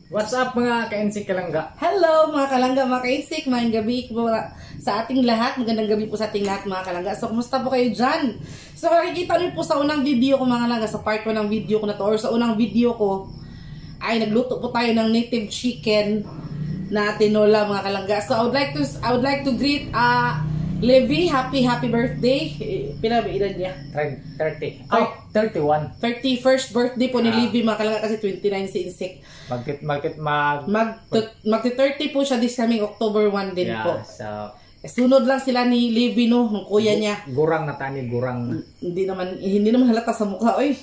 What's up mga ka-insik kalangga? Hello mga kalangga, mga ka-insik, magandang gabi po sa ating lahat. Magandang gabi po sa ating lahat mga kalangga. So, kumusta po kayo dyan? So, nakikita niyo po sa unang video ko mga kalangga, sa part 1 ng video ko na to, or sa unang video ko, ay nagluto po tayo ng native chicken na tinola mga kalangga. So, I would like to greet Levi, happy birthday. Pila ba edad niya? 30. Oh, 31. 31st birthday po ni Levi mga kalangga kasi 29 si Insik. Magti-30 po siya this coming October 1 din po. So, sunod lang sila ni Levi no, ng kuya niya. Gurang na tani, gurang. Hindi naman halata sa mukha, oy.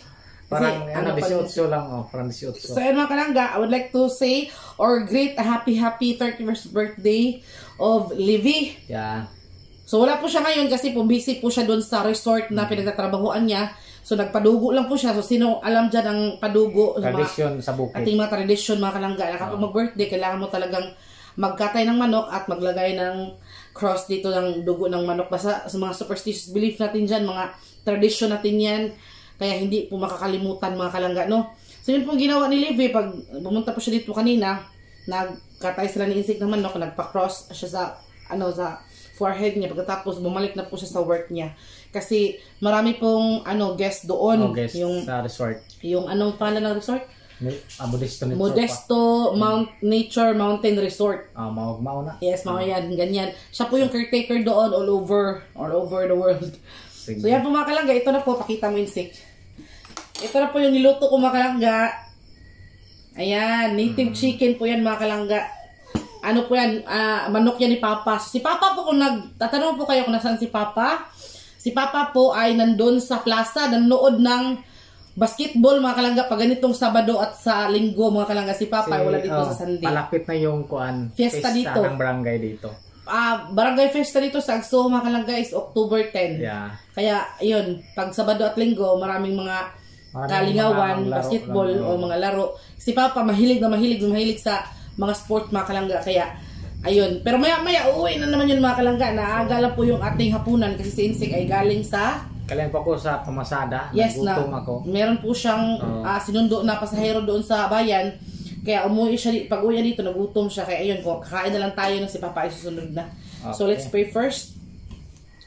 Parang 18 lang, parang 18. So, ayun mga kalangga, I would like to say or greet a happy 31st birthday of Levi. Yeah. So, wala po siya ngayon kasi po busy po siya doon sa resort na pinagtatrabahuan niya. So, nagpadugo lang po siya. So, sino alam dyan ang padugo? Tradisyon sa bukid. Ating mga tradisyon, mga kalangga. Kapag mag-birthday, kailangan mo talagang magkatay ng manok at maglagay ng cross dito ng dugo ng manok. Basta sa mga superstitious belief natin dyan, mga tradisyon natin yan. Kaya hindi po makakalimutan, mga kalangga, no? So, yun pong ginawa ni Levi. Pag pumunta po siya dito kanina, nagkatay sila ni insect ng manok, nagpa-cross siya sa forehead niya. Pagkatapos bumalik na po siya sa work niya kasi marami pong guest doon. Guest yung sa resort. Yung anong pangalan ng resort? Modesto Nature Mountain Resort. Mauna. Yes, yan, ganyan. Siya po yung caretaker doon all over the world. Sige. So yan po mga kalangga, ito na po, pakita mo insik. Ito na po yung niluto ko mga kalangga. Ayan, native chicken po yan mga kalangga. Ano po yan, manok yan ni Papa. Si Papa po, kung tatanong po kayo kung nasaan si Papa po ay nandun sa plaza, nanood ng basketball mga kalangga pag ganitong Sabado at sa Linggo mga kalangga. Si Papa ay wala dito sa Sunday. Palapit na yung fiesta dito. Ng barangay dito. Barangay fiesta dito sa Agso mga kalangga is October 10. Yeah. Kaya yun, pag Sabado at Linggo, maraming mga kalingawan, basketball o mga laro. Si Papa mahilig sa mga sport mga kalangga, kaya ayun. Pero maya uuwi na naman yun mga kalangga. Naaga lang po yung ating hapunan kasi si Insik ay galing sa po ako sa pamasada. Yes, nagutom ako. Meron po siyang sinundo na pasahero doon sa bayan. Kaya umuwi siya, pag uwi dito nagutom siya. Kaya ayun, kakain na lang tayo na si Papa ay susunod na. Okay. So let's pray first.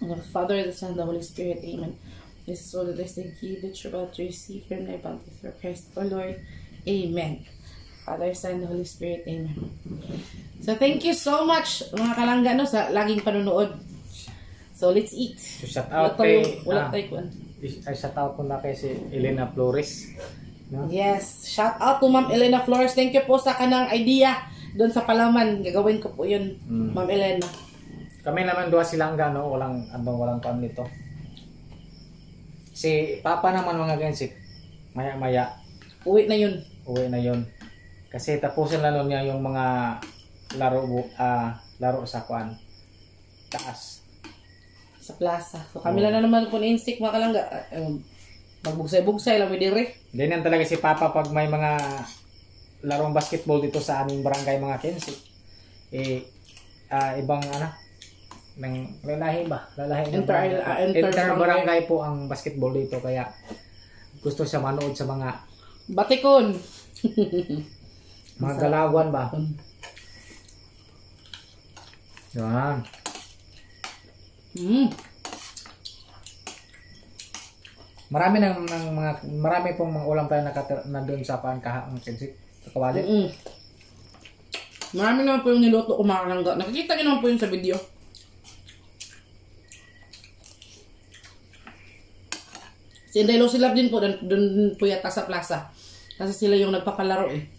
In the Father, the Son, the Holy Spirit. Amen. This is all the blessed gift that you're about to receive from thy bounty through Christ our Lord. Amen. Father, Son, the Holy Spirit. Amen. So, thank you so much, mga kalangga, no, sa laging panunood. So, let's eat. So, shout out kay... shout out ko na kay si Elena Flores. No? Yes. Shout out to Ma'am Elena Flores. Thank you po sa kanang idea doon sa Palaman. Gagawin ko po yun, Ma'am Elena. Kami naman doon silangga, no? Walang pan nito. Si Papa naman mga gensik. Maya-maya. Uwi na yun. Kasi tapusin na nun niya yung mga laro sa taas. Sa plaza. So kami lang na naman po ni Insik mga kalangga. Magbugsay-bugsay lang dire. Ganyan talaga si Papa pag may mga larong basketball dito sa aming barangay mga Kensik. Ibang ng lalahi ba? Inter barangay po ang basketball dito kaya gusto siya manood sa mga batikon. Mga galawan ba? Yan. Marami pong mga ulam tayo na doon sa ang Kensik sa Kawali. Marami naman po yung niluto ko mga kalangga. Nakikita niyo naman po yun sa video. Si Inday Lucilab din po, doon po yata sa plaza. Kasi sila yung nagpapalaro eh.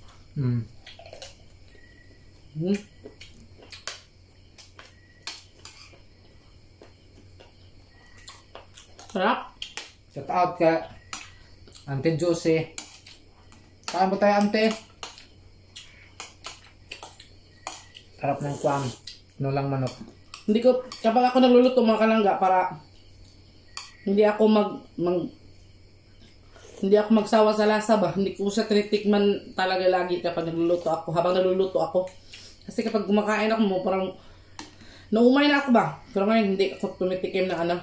Sarap. Shout out ka Ante Josie. Kain mo tayo, Ante. Sarap ng lang manok. Kapag ako nagluluto mga kalangga, para hindi ako magsawa sa lasa ba. Hindi ko siya tinitikman talaga lagi kapag nagluluto ako. Habang nagluluto ako. Kasi kapag kumakain ako parang naumay na ako ba. Pero ngayon hindi ako tumitikim na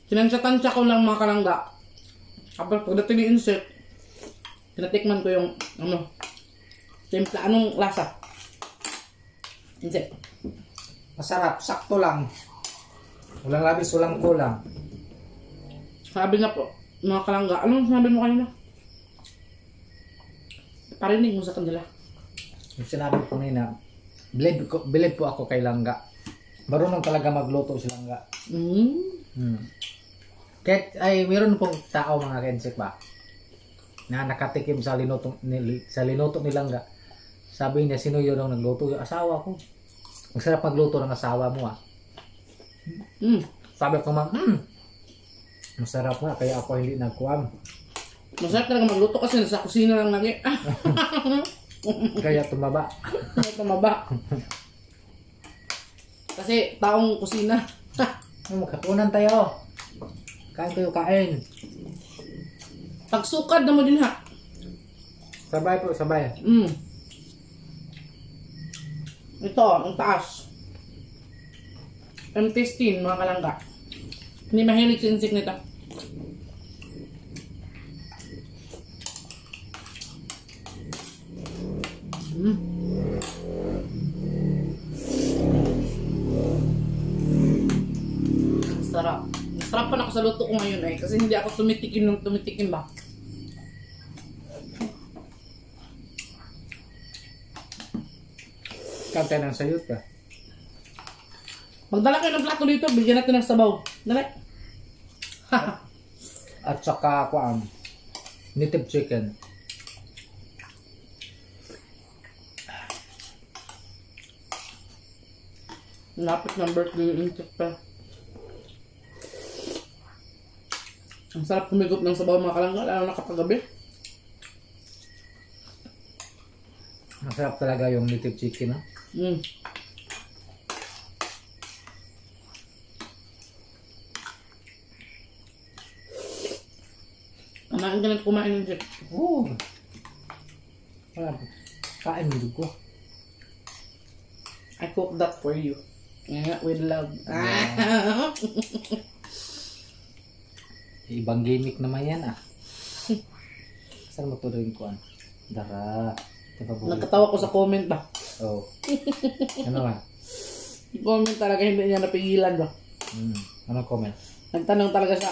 Tinansya-tansya ko lang mga kalangga. Kapag pagdating ni insect, tinatikman ko yung Timpla, anong lasa? Hindi. Masarap, sakto lang. Walang labis, walang kulang. Sabi na po, mga kalangga, anong sabi mo kanina? Parinig mo sa kanila. Yung sinabi ko kanina, believe po ako kay Langga. Marunong talaga magluto si Langga. Kahit ay meron pong tao mga kensik ba na nakatikim sa linuto ni Langga. Sabi niya, sino yun ang nagluto? Yung asawa ko. Masarap magluto ng asawa mo ah. Sabi ko masarap nga kaya ako hindi nagkuhan. Masarap talaga magluto kasi nasa kusina lang lagi. Kaya tumaba. Kaya tumaba. Kasi taong kusina. Magkapunan tayo. Kain tayo, kain. Pagsukad na mo din ha. Sabay po, sabay. Ito, ang taas. M16, mga kalangga. Hindi mahilig si insik nito. Sarap. Masarap pa na ako sa luto ko ngayon eh. Kasi hindi ako tumitikim ng tumitikim ba. Kantay ng sayot ka. Magdala kayo ng plato dito. Bigyan natin ng sabaw. Dali. At saka native chicken. Lapit ng birthday yung insik pa. Ang sarap kumigop ng sabaw mga kalangga. Lalo na kapag gabi. Masarap talaga yung native chicken ha. Kumain ka na kumain ng insik. Oo. Kain mo ko. I cook that for you. Yeah, with love. Ibang gimmick naman yan ah. Saan mo tuloy ko Dara. Nagkatawa ko sa comment ba? Oh. Ano man? Comment talaga hindi niya napigilan ba? Ano comment? Nagtanong talaga siya,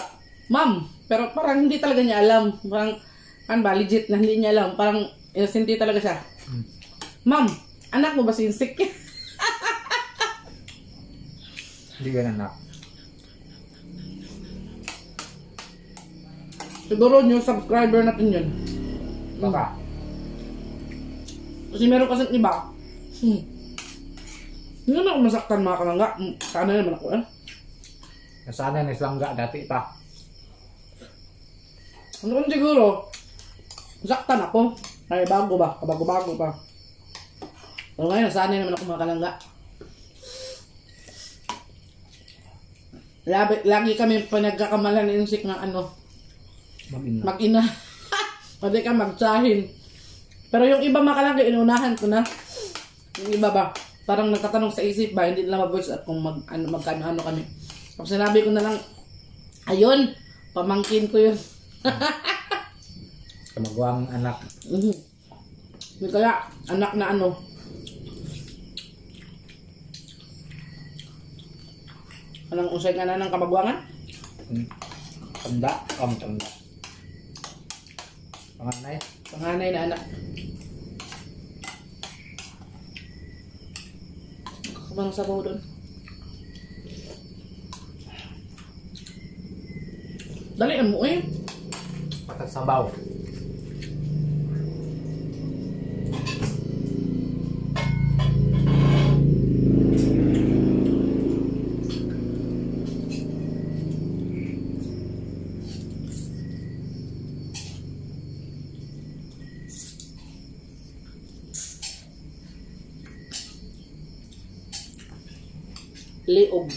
Ma'am, pero parang hindi talaga niya alam. Parang, ano ba, legit na hindi niya alam. Parang, innocent talaga siya. Ma'am, anak mo ba si insik? Hindi yan anak. Siguro new subscriber natin yun. Baka. Kasi meron kasi iba. Hindi naman ako masaktan mga kalangga. Sana naman ako eh. Nasana na Langga dati pa. Ano kung siguro, masaktan ako. Ay bago ba? Kabago-bago pa. Pero ngayon, nasanay naman ako mga kalangga. Lagi kami pinagkakamalan ng insik ng mag-ina. Pwede ka magsahin. Pero yung iba makalangga, inunahan ko na. Yung iba ba, parang nagtatanong sa isip ba, hindi nila ma-voice at kung magkano-ano kami. Pag sinabi ko na lang, ayun, pamangkin ko yun. Kamagwang anak. Hindi kaya, anak na anong usay nga na ng kamagwangan? Tanda. Tanda. Panganay. Panganay na anak. Kakabang sabaw doon. Dalian mo eh. Patat sabaw. Leog.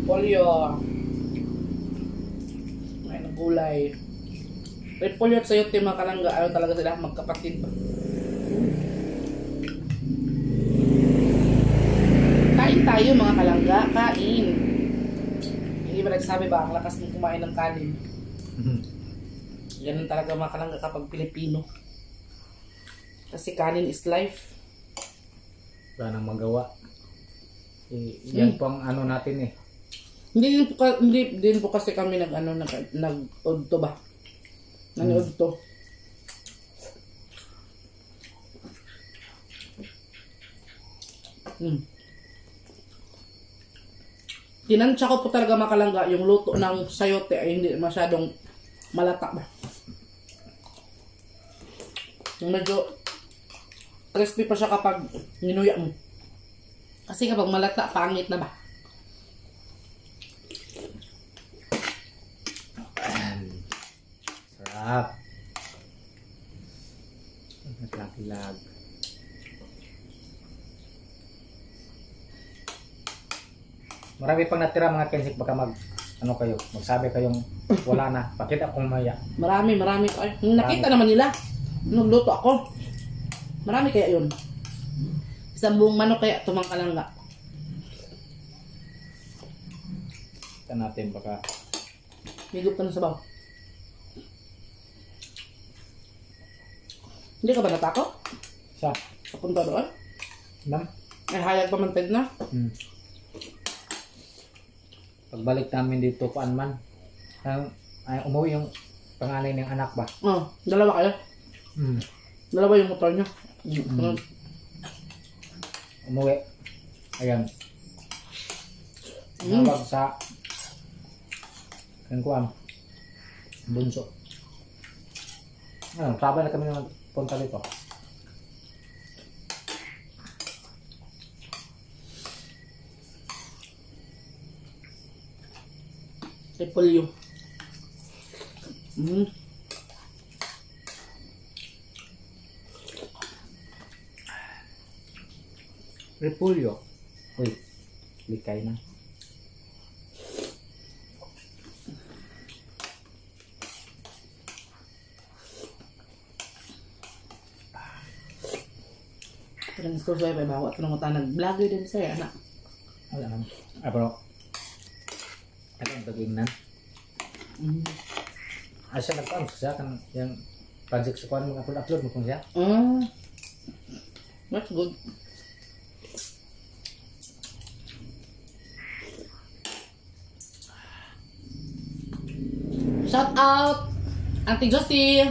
Polyo. May gulay. Red polyo at sayote mga kalangga. Ano talaga sila magkapatid ba? tayo mga kalangga, kain. Hindi ba nagsabi ba, ang lakas ng kumain ng kanin? Ganun talaga mga kalangga kapag Pilipino. Kasi kanin is life. Wala nang magawa. Yan po ang ano natin eh. Hindi din po kasi kami nag-udto ba? Nag-udto. Tinansya ko po talaga makalangga yung luto ng sayote ay hindi masyadong malata ba. Yung medyo crispy pa siya kapag ninuya mo. Kasi kapag malata, pangit na ba? Sarap. Naglag-lag. Marami pang natira mga Kensik, baka magsabi kayong wala na. Pakita kong maya. Marami. Ay, nakita naman nila. Nagluto ako. Marami kaya yun. Isang buong manok kaya tumang kalangga. Kita natin baka. Higop ka ng sabaw. Hindi ka ba natakot? Sa? Papunta doon? Ma'am? Ay, hayag pa man na. Pagbalik namin dito, paan man. Ay, umuwi yung panganay ng anak ba? Oh, dalawa kayo? Dalawa yung motor nyo? Umuwi. Ayan. Nawag sa kuwan. Bunso. Sabay na kami punta dito. Repolyo. Repolyo. Uy, likay na. Parang gusto sa'yo, may bawat ng mga nag-vlogger din sa'yo, anak. Wala naman. Pero, ano ang taging na? Siya nagpang siya kan yung project sa kuan mga upload mo kung siya. That's good. Shout out Auntie Josie.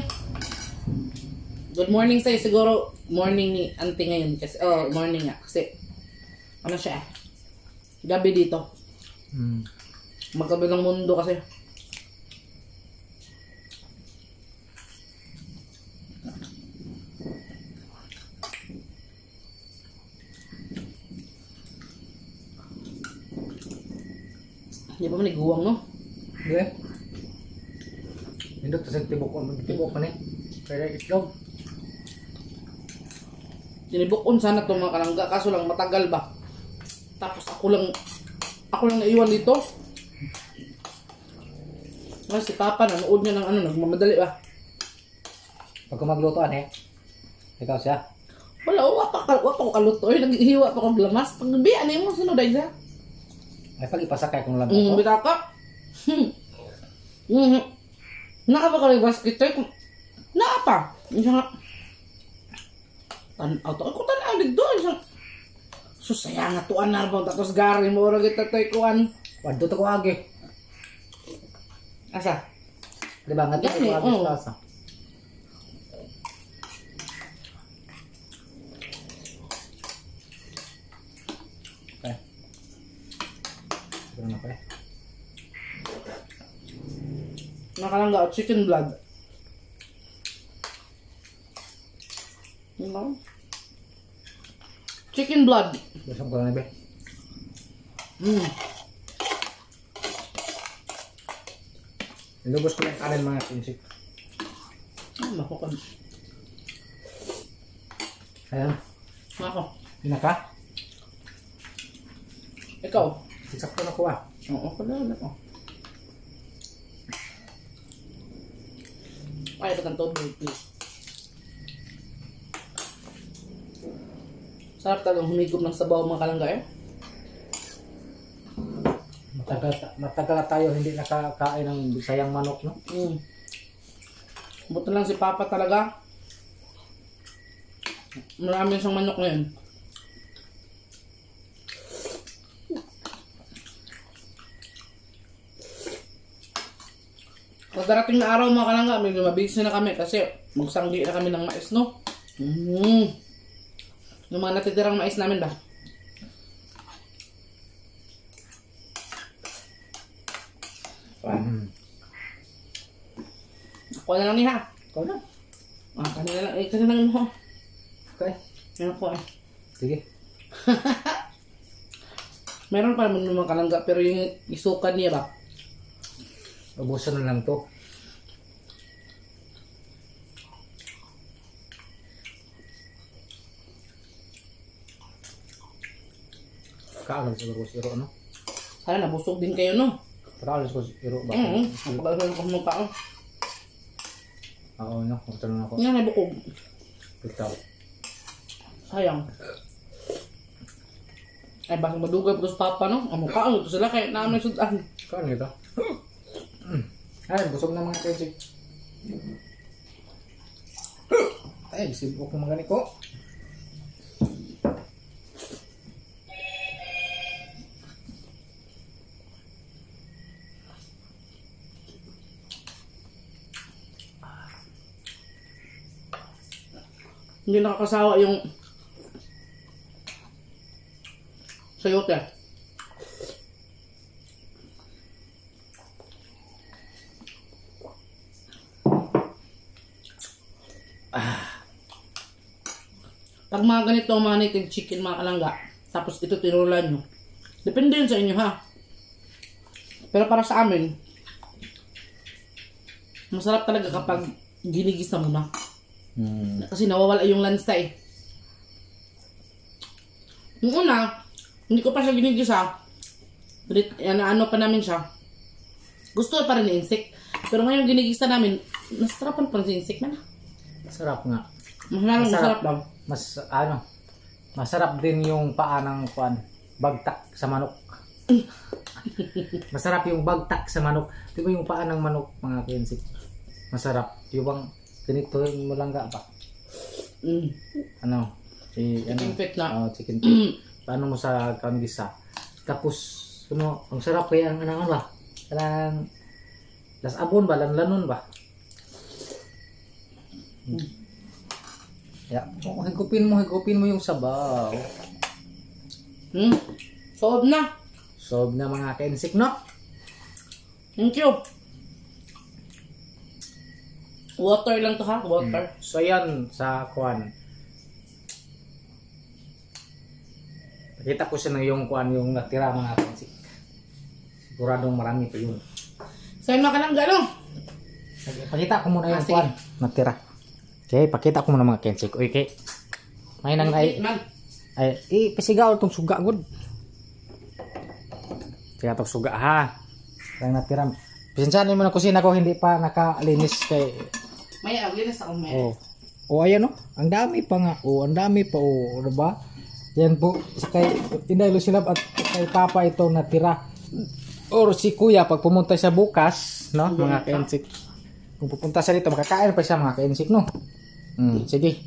Good morning sa'yo. Siguro morning ni Auntie ngayon kasi morning nga kasi ano siya gabi dito. Magkabilang mundo kasi. Di ba man niguwang no? Hindi. Hindi to sa tibok pa ni. Kaya itlog. Tinibukon sana itong mga kalangga kaso lang matagal ba. Tapos ako lang naiwan dito. Kasi si Papa nanood niya ng nagmamadali ba. Pagka maglutoan ikaw siya. Wala, wapa ko kaluto. Naghihiwa pa ko blamas. Pag gabi, ano mo sunod ay siya? Ay pag ipasakay kung lang ako. Bita ka. Nakapa ka rin basket tayo. Nakapa. Isa nga. Tanaw to. Ako tanaw dito. Susaya nga tuan na bang tapos gari mo. Wala kita tayo kuan. Wadto to ko agi. Asa? Diba nga to ko agi sa asa. Okay. Siguro na pala. Nakalangga chicken blood. Chicken blood. Besok ko lang be. Ilubos ko yung kanin mga Kensik. Makukan. Ayan. Ako. Pinaka? Ikaw? Sakto na ko Oo, kalala ko. Ay, ito kang tubig, please. Sarap talagang humigop ng sabaw mga kalangga matagal na tayo hindi nakakain ng Bisayang manok, no? Buto lang si Papa talaga. Marami siyang manok ngayon. Pag darating na araw mga kalangga, medyo mabilis na kami kasi magsanggi na kami ng mais, no? Yung mga natitirang mais namin ba? Ako na lang niya. Ikaw na. Kanina lang. Kanina lang mo. Okay. Yan ako Sige. Meron pa naman mga kalangga pero yung isukan niya ba? Ubusan na lang to. Kaalam siguro si Iro, no? Sana nabusog din kayo, no? Kaalam siguro si Iro. Napagalasan ko mga tao. Oo, no? Magtanong ako. Nga nabukog. Ikaw. Sayang. Ay, bakit madugay po sa Papa, no? Ang mukha, ito sila kaya namin sudan. Kaan ito? Ay, busog na mga kensik. Ay, sibuk ng mga ko. Hindi nakakasawa yung sayote. Pag mga ganito mga native chicken mga kalangga, tapos ito tinurulan nyo, depende yun sa inyo ha. Pero para sa amin, masarap talaga kapag ginigisa mo na. Kasi nawawala yung lansa eh. Yung una, hindi ko pa siya ginigisa. Ano pa namin siya. Gusto pa rin ni insect. Pero ngayon ginigisa namin, nasarapan pa rin si insect man. Masarap nga. Masarap daw. Masarap din yung paa ng bagtak sa manok. Masarap yung bagtak sa manok. Di ba yung paa ng manok, mga kensik? Masarap. Yung bang ganito mo lang ba? Chicken feet na. Chicken feet. Paano mo sa kanggisa? Tapos, ang sarap kaya ang ano ba? Parang las abon ba? Lanlanon ba? Higupin mo yung sabaw. Sob na. Sob na mga kensik, no? Thank you. Water lang to ha, water. So yan sa kuan. Pakita ko siya ng yung kuan yung natira mga kensik. Siguradong marami pa yun. So yun mga kalangga, no? Pakita ko muna yung kuan natira. Okay, pakita ko muna mga kensik. Okay. May nang ay pasigaw tong suga gud. Kaya tong suga ha. Ang natira. Pasensyahan mo na kusina ko hindi pa nakalinis kay may aglinis ako may. Ayan ang dami pa nga. Ang dami pa ano ba? Yan po sa kay Inday Lucilab at kay Papa ito natira. Or si Kuya pag pumunta siya bukas, no? Mga kensik. Kung pupunta siya dito makakain pa siya mga kensik, no? Sige.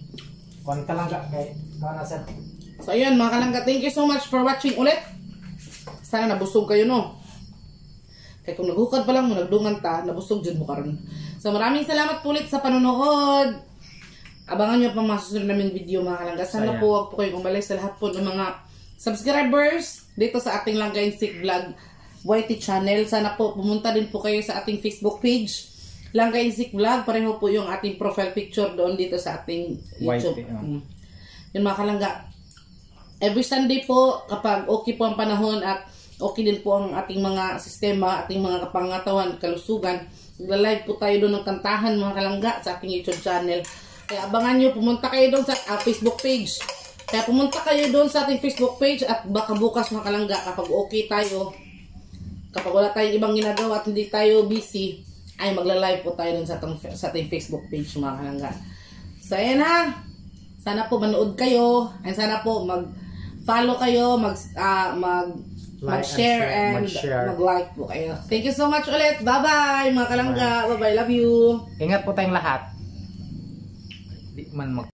Kuan ka lang kay kana sir. So ayun mga kalangga, thank you so much for watching ulit. Sana nabusog kayo, no? Kaya kung naghukad pa lang mo, nagdungan ta, nabusog dyan mo karon. So maraming salamat po ulit sa panonood. Abangan nyo pang masusunod namin video mga kalangga. Sana po wag po kayong umalis sa lahat po ng mga subscribers dito sa ating Langga Insik Vlog YT channel. Sana po pumunta din po kayo sa ating Facebook page Langga Insik Vlog. Pareho po yung ating profile picture doon dito sa ating YouTube. Yun mga kalangga. Every Sunday po kapag okay po ang panahon at okay din po ang ating mga sistema, ating mga kapangatawan, kalusugan. Nagla-live po tayo doon ng kantahan mga kalangga sa ating YouTube channel. Kaya abangan nyo, pumunta kayo doon sa Facebook page. Kaya pumunta kayo doon sa ating Facebook page at baka bukas mga kalangga kapag okay tayo, kapag wala tayong ibang ginagawa at hindi tayo busy, ay magla-live po tayo doon sa ating Facebook page mga kalangga. So ayan ha, sana po manood kayo, and sana po mag-follow kayo, mag-share and mag-like po kayo. Thank you so much ulit. Bye-bye mga kalangga. Bye-bye. Love you. Ingat po tayong lahat. Di man